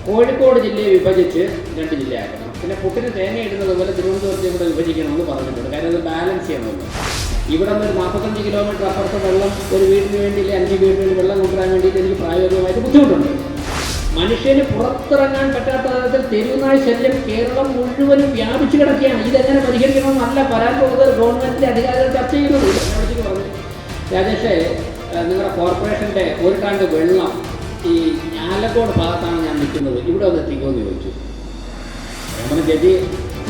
കോഴിക്കോട് ജില്ലയെ വിഭജിച്ച് 2 ജില്ലയാക്കണം. പിന്നെ പുട്ടിന് തേങ്ങ ഇടുന്നത് പോലെ തിരുവനന്തപുരത്തെ കൂടെ വിഭജിക്കണമെന്ന് പറഞ്ഞിട്ടുണ്ട്. കാര്യം അത് ബാലൻസ് ചെയ്യണമല്ലോ. ഇവിടെ നിന്ന് ഒരു 45 കിലോമീറ്റർ അപ്പുറത്തെ വെള്ളം ഒരു വീടിന് വേണ്ടിയില്ല 5 വീടിന് വേണ്ടി വെള്ളം കൊണ്ടുവരാൻ വേണ്ടിയിട്ട് എനിക്ക് പ്രായോഗികമായിട്ട് ബുദ്ധിമുട്ടുണ്ട്. മനുഷ്യന് പുറത്തിറങ്ങാൻ പറ്റാത്ത തരത്തിൽ തെരുവുനായ ശല്യം കേരളം മുഴുവനും വ്യാപിച്ചു കിടക്കുകയാണ്. ഇതെങ്ങനെ പരിഹരിക്കണമെന്നല്ല വരാൻ പോകുന്നത് ഗവൺമെൻറ്റിൻ്റെ അധികാരികൾ ചർച്ച ചെയ്യുന്നത്. പറഞ്ഞു രാജേഷേ, നിങ്ങളുടെ കോർപ്പറേഷൻ്റെ ഒരു ടാങ്ക് വെള്ളം ഈ ആലക്കോട് ഭാഗത്താണ് ഞാൻ നിൽക്കുന്നത്, ഇവിടെ ഒന്ന് എത്തിക്കുമെന്ന് ചോദിച്ചു. നമ്മുടെ ചേച്ചി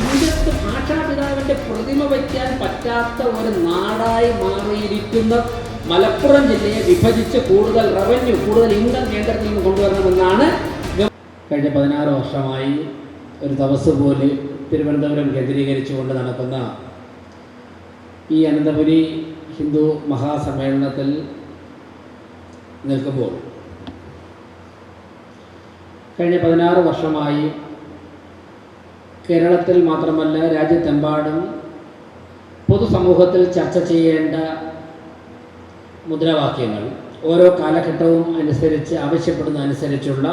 ഇന്ത്യത്ത് ഭാഷാപിതാവിൻ്റെ പ്രതിമ വയ്ക്കാൻ പറ്റാത്ത ഒരു നാടായി മാറിയിരിക്കുന്ന മലപ്പുറം ജില്ലയെ വിഭജിച്ച് കൂടുതൽ റവന്യൂ, കൂടുതൽ ഇൻകം കേന്ദ്രത്തിൽ നിന്ന് കൊണ്ടുവരണമെന്നാണ് കഴിഞ്ഞ 16 വർഷമായി ഒരു ദിവസം പോലെ തിരുവനന്തപുരം കേന്ദ്രീകരിച്ചുകൊണ്ട് നടക്കുന്ന ഈ അനന്തപുരി ഹിന്ദു മഹാസമ്മേളനത്തിൽ നിൽക്കുമ്പോൾ കഴിഞ്ഞ 16 വർഷമായി കേരളത്തിൽ മാത്രമല്ല രാജ്യത്തെമ്പാടും പൊതുസമൂഹത്തിൽ ചർച്ച ചെയ്യേണ്ട മുദ്രാവാക്യങ്ങൾ ഓരോ കാലഘട്ടവും അനുസരിച്ച് ആവശ്യപ്പെടുന്നതനുസരിച്ചുള്ള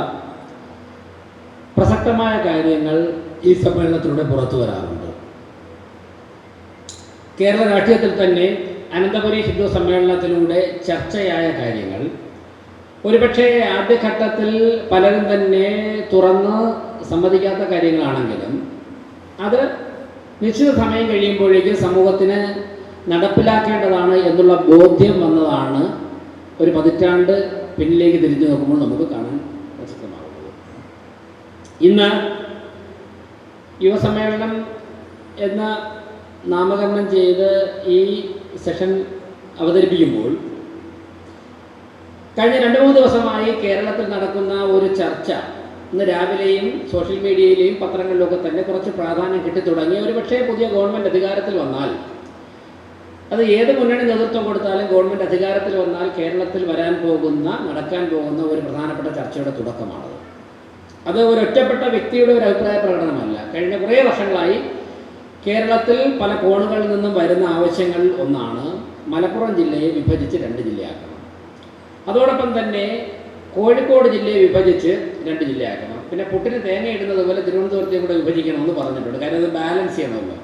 പ്രസക്തമായ കാര്യങ്ങൾ ഈ സമ്മേളനത്തിലൂടെ പുറത്തു വരാറുണ്ട്. കേരള രാഷ്ട്രീയത്തിൽ തന്നെ അനന്തപുരി ഹിന്ദു സമ്മേളനത്തിലൂടെ ചർച്ചയായ കാര്യങ്ങൾ ഒരുപക്ഷെ ആദ്യഘട്ടത്തിൽ പലരും തന്നെ തുറന്ന് സമ്മതിക്കാത്ത കാര്യങ്ങളാണെങ്കിലും അത് നിശ്ചിത സമയം കഴിയുമ്പോഴേക്കും സമൂഹത്തിന് നടപ്പിലാക്കേണ്ടതാണ് എന്നുള്ള ബോധ്യം വന്നതാണ് ഒരു 10 പതിറ്റാണ്ട് പിന്നിലേക്ക് തിരിഞ്ഞു നോക്കുമ്പോൾ നമുക്ക് കാണാൻ പ്രസക്തമാകുന്നത്. ഇന്ന് യുവസമ്മേളനം എന്ന് നാമകരണം ചെയ്ത് ഈ സെഷൻ അവതരിപ്പിക്കുമ്പോൾ കഴിഞ്ഞ 2-3 ദിവസമായി കേരളത്തിൽ നടക്കുന്ന ഒരു ചർച്ച ഇന്ന് രാവിലെയും സോഷ്യൽ മീഡിയയിലെയും പത്രങ്ങളിലൊക്കെ തന്നെ കുറച്ച് പ്രാധാന്യം കിട്ടിത്തുടങ്ങി. ഒരു പക്ഷേ പുതിയ ഗവൺമെൻറ് അധികാരത്തിൽ വന്നാൽ, അത് ഏത് മുന്നണി നേതൃത്വം കൊടുത്താലും ഗവൺമെൻറ് അധികാരത്തിൽ വന്നാൽ കേരളത്തിൽ നടക്കാൻ പോകുന്ന ഒരു പ്രധാനപ്പെട്ട ചർച്ചയുടെ തുടക്കമാണത്. അത് ഒരു ഒറ്റപ്പെട്ട വ്യക്തിയുടെ ഒരു അഭിപ്രായ പ്രകടനമല്ല. കഴിഞ്ഞ കുറേ വർഷങ്ങളായി കേരളത്തിൽ പല കോണുകളിൽ നിന്നും വരുന്ന ആവശ്യങ്ങൾ ഒന്നാണ് മലപ്പുറം ജില്ലയെ വിഭജിച്ച് 2 ജില്ലയാക്കണം. അതോടൊപ്പം തന്നെ കോഴിക്കോട് ജില്ലയെ വിഭജിച്ച് 2 ജില്ലയാക്കണം. പിന്നെ പുട്ടിന് തേങ്ങ ഇടുന്നത് പോലെ തിരുവനന്തപുരത്തെ കൂടെ വിഭജിക്കണമെന്ന് പറഞ്ഞിട്ടുണ്ട്. കാര്യം അത് ബാലൻസ് ചെയ്യണമല്ലോ.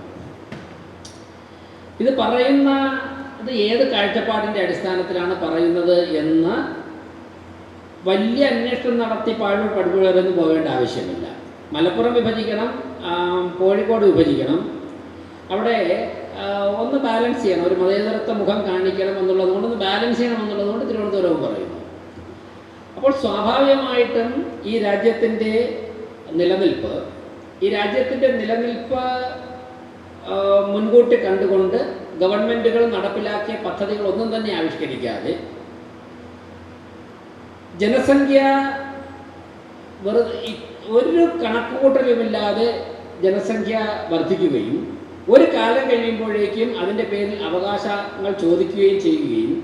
ഇത് ഏത് കാഴ്ചപ്പാടിൻ്റെ അടിസ്ഥാനത്തിലാണ് പറയുന്നത് എന്ന് വലിയ അന്വേഷണം നടത്തി പടുപുഴന്ന് പോകേണ്ട ആവശ്യമില്ല. മലപ്പുറം വിഭജിക്കണം, കോഴിക്കോട് വിഭജിക്കണം, അവിടെ ഒന്ന് ബാലൻസ് ചെയ്യണം, ഒരു മതേതരത്വ മുഖം കാണിക്കണം എന്നുള്ളത് കൊണ്ട്, ഒന്ന് ബാലൻസ് ചെയ്യണം എന്നുള്ളതുകൊണ്ട് തിരുവനന്തപുരവും പറയുന്നു. അപ്പോൾ സ്വാഭാവികമായിട്ടും ഈ രാജ്യത്തിൻ്റെ നിലനിൽപ്പ് മുൻകൂട്ടി കണ്ടുകൊണ്ട് ഗവൺമെൻറ്റുകൾ നടപ്പിലാക്കിയ പദ്ധതികളൊന്നും തന്നെ ആവിഷ്കരിക്കാതെ ജനസംഖ്യ ഒരു കണക്കുകൂട്ടലുമില്ലാതെ ജനസംഖ്യ വർദ്ധിക്കുകയും ഒരു കാലം കഴിയുമ്പോഴേക്കും അതിൻ്റെ പേരിൽ അവകാശങ്ങൾ ചോദിക്കുകയും ചെയ്യുകയും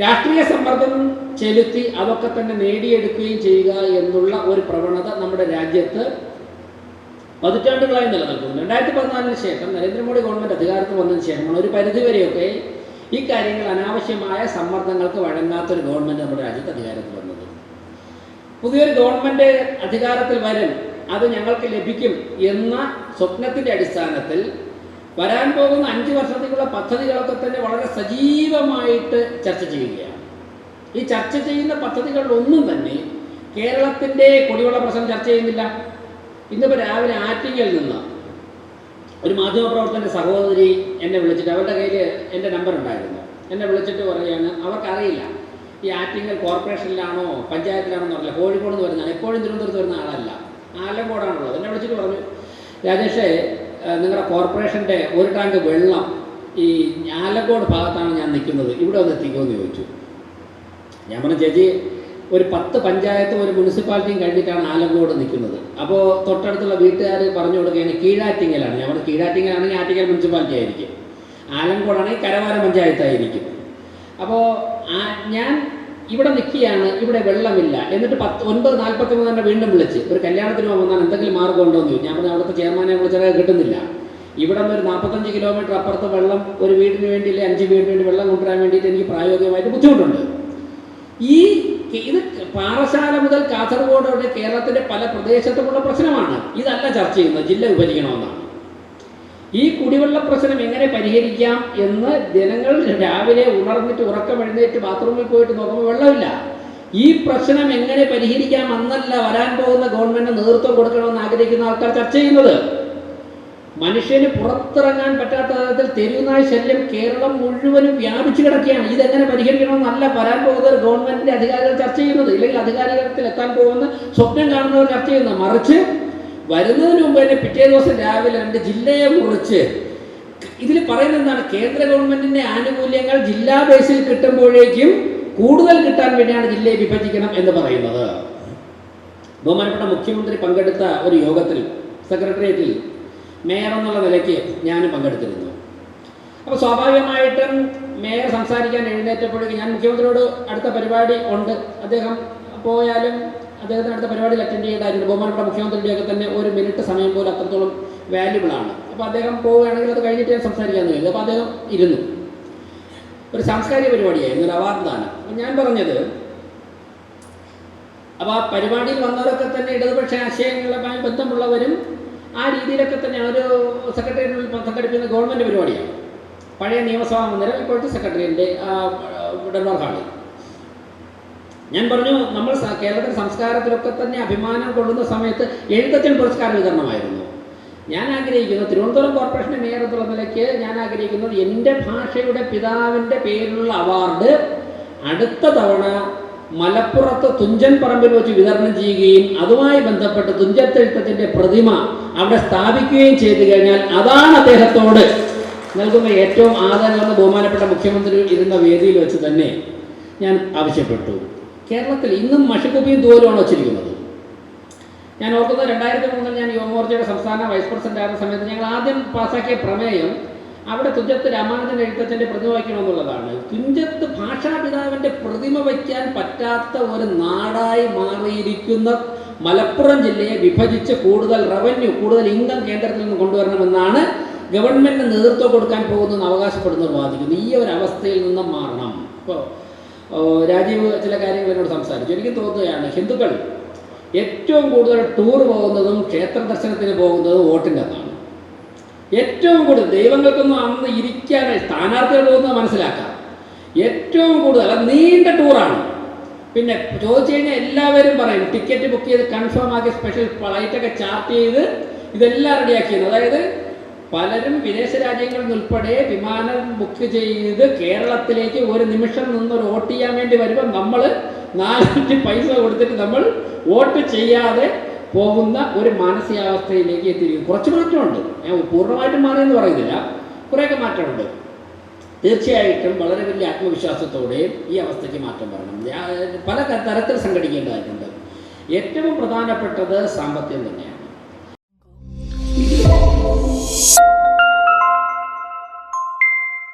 രാഷ്ട്രീയ സമ്മർദ്ദം ചെലുത്തി അതൊക്കെ തന്നെ നേടിയെടുക്കുകയും ചെയ്യുക എന്നുള്ള ഒരു പ്രവണത നമ്മുടെ രാജ്യത്ത് പതിറ്റാണ്ടുകളായി നിലനിൽക്കുന്നു. 2014 ശേഷം നരേന്ദ്രമോദി ഗവൺമെൻറ് അധികാരത്തിൽ വന്നതിന് ശേഷമാണ് ഒരു പരിധിവരെയൊക്കെ ഈ കാര്യങ്ങൾ അനാവശ്യമായ സമ്മർദ്ദങ്ങൾക്ക് വഴങ്ങാത്തൊരു ഗവൺമെൻറ് നമ്മുടെ രാജ്യത്ത് അധികാരത്തിൽ വന്നത്. പുതിയൊരു ഗവൺമെൻറ് അധികാരത്തിൽ വരും, അത് ഞങ്ങൾക്ക് ലഭിക്കും എന്ന സ്വപ്നത്തിൻ്റെ അടിസ്ഥാനത്തിൽ വരാൻ പോകുന്ന 5 വർഷത്തേക്കുള്ള പദ്ധതികളൊക്കെ തന്നെ വളരെ സജീവമായിട്ട് ചർച്ച ചെയ്യുകയാണ്. ഈ ചർച്ച ചെയ്യുന്ന പദ്ധതികളിലൊന്നും തന്നെ കേരളത്തിൻ്റെ കുടിവെള്ള പ്രശ്നം ചർച്ച ചെയ്യുന്നില്ല. ഇന്നിപ്പോൾ രാവിലെ ആറ്റിങ്ങൽ നിന്ന് ഒരു മാധ്യമപ്രവർത്തകൻ്റെ സഹോദരി എന്നെ വിളിച്ചിട്ട്, അവരുടെ കയ്യിൽ എൻ്റെ നമ്പർ ഉണ്ടായിരുന്നു, എന്നെ വിളിച്ചിട്ട് പറയുകയാണ് അവർക്കറിയില്ല ഈ ആറ്റിങ്ങൽ കോർപ്പറേഷനിലാണോ പഞ്ചായത്തിലാണോ എന്നറിയില്ല, കോഴിക്കോട് എന്ന് വരുന്നതാണ്, എപ്പോഴും തിരുവനന്തപുരത്ത് വരുന്ന ആളല്ല, ആലങ്കോടാണുള്ളത്. എന്നെ വിളിച്ചിട്ട് പറഞ്ഞു, രാജേഷേ, നിങ്ങളുടെ കോർപ്പറേഷൻ്റെ ഒരു ടാങ്ക് വെള്ളം ഈ ആലങ്കോട് ഭാഗത്താണ് ഞാൻ നിൽക്കുന്നത്, ഇവിടെ ഒന്ന് എത്തിക്കുമെന്ന് ചോദിച്ചു. ഞാൻ പറഞ്ഞു, ചേച്ചി ഒരു 10 പഞ്ചായത്തും ഒരു മുനിസിപ്പാലിറ്റിയും കഴിഞ്ഞിട്ടാണ് ആലങ്കോട് നിൽക്കുന്നത്. അപ്പോൾ തൊട്ടടുത്തുള്ള വീട്ടുകാർ പറഞ്ഞു കൊടുക്കുകയാണ് കീഴാറ്റിങ്ങലാണ്. ഞാൻ പറഞ്ഞു, കീഴാറ്റിങ്ങലാണെങ്കിൽ ആറ്റിങ്ങൽ മുനിസിപ്പാലിറ്റി ആയിരിക്കും, ആലങ്കോടാണെങ്കിൽ കരവാര പഞ്ചായത്തായിരിക്കും. അപ്പോൾ ഞാൻ ഇവിടെ നിൽക്കുകയാണ്, ഇവിടെ വെള്ളമില്ല. എന്നിട്ട് 9:43 തന്നെ വീണ്ടും വിളിച്ച് ഒരു കല്യാണത്തിന് വന്നാൽ എന്തെങ്കിലും മാർഗ്ഗം ഉണ്ടോ എന്ന് ചോദിച്ചു. ഞാൻ പറഞ്ഞു, അവിടുത്തെ ചെയർമാനെ വിളിച്ചാൽ കിട്ടുന്നില്ല. ഇവിടെ നിന്ന് ഒരു 45 കിലോമീറ്റർ അപ്പുറത്ത് വെള്ളം ഒരു വീടിന് വേണ്ടിയില്ല 5 വീടിന് വേണ്ടി വെള്ളം കൊണ്ടുവരാൻ വേണ്ടിയിട്ട് എനിക്ക് പ്രായോഗികമായിട്ട് ബുദ്ധിമുട്ടുണ്ട്. ഈ ഇത് പാറശാല മുതൽ കാസർഗോഡ് വരെ കേരളത്തിൻ്റെ പല പ്രദേശത്തുമുള്ള പ്രശ്നമാണ്. ഇതല്ല ചർച്ച ചെയ്യുന്നത്, ജില്ല വിഭജിക്കണമെന്നാണ്. ഈ കുടിവെള്ള പ്രശ്നം എങ്ങനെ പരിഹരിക്കാം എന്ന് ജനങ്ങൾ രാവിലെ ഉണർന്നിട്ട് ഉറക്കമെഴുന്നേറ്റ് ബാത്റൂമിൽ പോയിട്ട് നോക്കുമ്പോൾ വെള്ളമില്ല. ഈ പ്രശ്നം എങ്ങനെ പരിഹരിക്കാം എന്നല്ല വരാൻ പോകുന്ന ഗവൺമെൻറ് നേതൃത്വം കൊടുക്കണമെന്ന് ആഗ്രഹിക്കുന്ന ആൾക്കാർ ചർച്ച ചെയ്യുന്നത്. മനുഷ്യന് പുറത്തിറങ്ങാൻ പറ്റാത്ത തരത്തിൽ തെരുവുനായ ശല്യം കേരളം മുഴുവനും വ്യാപിച്ചു കിടക്കുകയാണ്. ഇതെങ്ങനെ പരിഹരിക്കണമെന്നല്ല വരാൻ പോകുന്ന ഒരു ഗവൺമെൻറ്റിൻ്റെ അധികാരികൾ ചർച്ച ചെയ്യുന്നത്, ഇല്ലെങ്കിൽ അധികാരികത്തിൽ എത്താൻ പോകുന്ന സ്വപ്നം കാണുന്നവർ ചർച്ച ചെയ്യുന്നത്. മറിച്ച് വരുന്നതിന് മുമ്പ് തന്നെ പിറ്റേ ദിവസം രാവിലെ 2 ജില്ലയെ കുറിച്ച് ഇതിൽ പറയുന്നത് എന്താണ്? കേന്ദ്ര ഗവൺമെൻറ്റിൻ്റെ ആനുകൂല്യങ്ങൾ ജില്ലാ ബേസിൽ കിട്ടുമ്പോഴേക്കും കൂടുതൽ കിട്ടാൻ വേണ്ടിയാണ് ജില്ലയെ വിഭജിക്കണം എന്ന് പറയുന്നത്. ബഹുമാനപ്പെട്ട മുഖ്യമന്ത്രി പങ്കെടുത്ത ഒരു യോഗത്തിൽ സെക്രട്ടേറിയറ്റിൽ മേയർ എന്നുള്ള നിലയ്ക്ക് ഞാനും പങ്കെടുത്തിരുന്നു. അപ്പോൾ സ്വാഭാവികമായിട്ടും മേയർ സംസാരിക്കാൻ എഴുന്നേറ്റപ്പോഴേക്കും ഞാൻ മുഖ്യമന്ത്രിയോട് അടുത്ത പരിപാടി ഉണ്ട്, അദ്ദേഹം പോയാലും അദ്ദേഹത്തിന് അടുത്ത പരിപാടിയിൽ അറ്റൻഡ് ചെയ്യേണ്ടതായിരുന്നു. ബഹുമാനപ്പെട്ട മുഖ്യമന്ത്രിയുടെയൊക്കെ തന്നെ 1 മിനിറ്റ് സമയം പോലും അത്രത്തോളം വാല്യുബിളാണ്. അപ്പോൾ അദ്ദേഹം പോവുകയാണെങ്കിൽ അത് കഴിഞ്ഞിട്ട് ഞാൻ സംസാരിക്കാമെന്ന് കരുതി. അപ്പോൾ അദ്ദേഹം ഇരുന്നു. ഒരു സാംസ്കാരിക പരിപാടിയായിരുന്നു, ഒരു അവാർഡ് ദാനം. അപ്പം ഞാൻ പറഞ്ഞത്, അപ്പോൾ ആ പരിപാടിയിൽ വന്നവരൊക്കെ തന്നെ ഇടതുപക്ഷ ആശയങ്ങളുമായി ബന്ധമുള്ളവരും ആ രീതിയിലൊക്കെ തന്നെയാണ്. ഒരു സെക്രട്ടേറിയറ്റിൽ സംഘടിപ്പിക്കുന്ന ഗവൺമെൻറ് പരിപാടിയാണ്. പഴയ നിയമസഭാ മന്ദിരം, ഇപ്പോഴത്തെ സെക്രട്ടേറിയറ്റിൻ്റെ ഡെൻമാർ ഹാളിൽ. ഞാൻ പറഞ്ഞു, നമ്മൾ കേരളത്തിൻ്റെ സംസ്കാരത്തിലൊക്കെ തന്നെ അഭിമാനം കൊള്ളുന്ന സമയത്ത് എഴുത്തച്ഛൻ പുരസ്കാര വിതരണമായിരുന്നു. ഞാൻ ആഗ്രഹിക്കുന്നത്, തിരുവനന്തപുരം കോർപ്പറേഷൻ്റെ മേയർ എന്നുള്ള നിലയ്ക്ക് ഞാൻ ആഗ്രഹിക്കുന്നത്, എൻ്റെ ഭാഷയുടെ പിതാവിൻ്റെ പേരിലുള്ള അവാർഡ് അടുത്ത തവണ മലപ്പുറത്ത് തുഞ്ചൻ പറമ്പിൽ വെച്ച് വിതരണം ചെയ്യുകയും അതുമായി ബന്ധപ്പെട്ട് തുഞ്ചത്തെഴുത്തച്ഛൻ്റെ പ്രതിമ അവിടെ സ്ഥാപിക്കുകയും ചെയ്തു കഴിഞ്ഞാൽ അതാണ് അദ്ദേഹത്തോട് നൽകുന്ന ഏറ്റവും ആദരവെന്ന് ബഹുമാനപ്പെട്ട മുഖ്യമന്ത്രി ഇരുന്ന വേദിയിൽ വെച്ച് തന്നെ ഞാൻ ആവശ്യപ്പെട്ടു. കേരളത്തിൽ ഇന്നും മഷിക്കുപ്പിയും തൂവലുമാണ് വച്ചിരിക്കുന്നത്. ഞാൻ ഓർക്കുന്നത് 2003 ഞാൻ യുവമോർച്ചയുടെ സംസ്ഥാന വൈസ് പ്രസിഡന്റ് ആയിരുന്ന സമയത്ത് ഞങ്ങൾ ആദ്യം പാസാക്കിയ പ്രമേയം അവിടെ തുഞ്ചത്ത് രാമാനുജൻ എഴുത്തച്ഛൻ്റെ പ്രതിമ വയ്ക്കണമെന്നുള്ളതാണ്. തുഞ്ചത്ത് ഭാഷാപിതാവിൻ്റെ പ്രതിമ വയ്ക്കാൻ പറ്റാത്ത ഒരു നാടായി മാറിയിരിക്കുന്ന മലപ്പുറം ജില്ലയെ വിഭജിച്ച് കൂടുതൽ റവന്യൂ, കൂടുതൽ ഇൻകം കേന്ദ്രത്തിൽ നിന്ന് കൊണ്ടുവരണമെന്നാണ് ഗവൺമെൻറ് നേതൃത്വം കൊടുക്കാൻ പോകുന്നതെന്ന് അവകാശപ്പെടുന്നവർ വാദിക്കുന്നു. ഈ ഒരു അവസ്ഥയിൽ നിന്നും മാറണം. ഇപ്പോൾ രാജീവ് ചില കാര്യങ്ങൾ എന്നോട് സംസാരിച്ചു. എനിക്ക് തോന്നുകയാണ്, ഹിന്ദുക്കൾ ഏറ്റവും കൂടുതൽ ടൂർ പോകുന്നതും ക്ഷേത്ര ദർശനത്തിന് പോകുന്നതും വോട്ടിൻ്റെ അന്നാണ്. ഏറ്റവും കൂടുതൽ ദൈവങ്ങൾക്കൊന്നും അന്ന് ഇരിക്കാനായി സ്ഥാനാർത്ഥികൾ പോകുന്നത് മനസ്സിലാക്കാം. ഏറ്റവും കൂടുതൽ അത് നീണ്ട ടൂറാണ്. പിന്നെ ചോദിച്ചു കഴിഞ്ഞാൽ എല്ലാവരും പറയും ടിക്കറ്റ് ബുക്ക് ചെയ്ത് കൺഫേം ആക്കി സ്പെഷ്യൽ ഫ്ലൈറ്റൊക്കെ ചാർട്ട് ചെയ്ത് ഇതെല്ലാം റെഡിയാക്കിയത്. അതായത് പലരും വിദേശ രാജ്യങ്ങളിൽ നിന്നുൾപ്പെടെ വിമാനം ബുക്ക് ചെയ്ത് കേരളത്തിലേക്ക് ഒരു നിമിഷം നിന്നൊരു വോട്ട് ചെയ്യാൻ വേണ്ടി വരുമ്പോൾ നമ്മൾ 4 പൈസ കൊടുത്തിട്ട് നമ്മൾ വോട്ട് ചെയ്യാതെ പോകുന്ന ഒരു മാനസികാവസ്ഥയിലേക്ക് എത്തിയിരിക്കും. കുറച്ച് മാറ്റമുണ്ട്, ഞാൻ പൂർണ്ണമായിട്ടും മാറിയെന്ന് പറയുന്നില്ല, കുറേയൊക്കെ മാറ്റമുണ്ട്. തീർച്ചയായിട്ടും വളരെ വലിയ ആത്മവിശ്വാസത്തോടെ ഈ അവസ്ഥയ്ക്ക് മാറ്റം വരണം. പല തരത്തിൽ സംഘടിക്കേണ്ടതായിട്ടുണ്ട്. ഏറ്റവും പ്രധാനപ്പെട്ടത് സാമ്പത്തികം തന്നെയാണ്.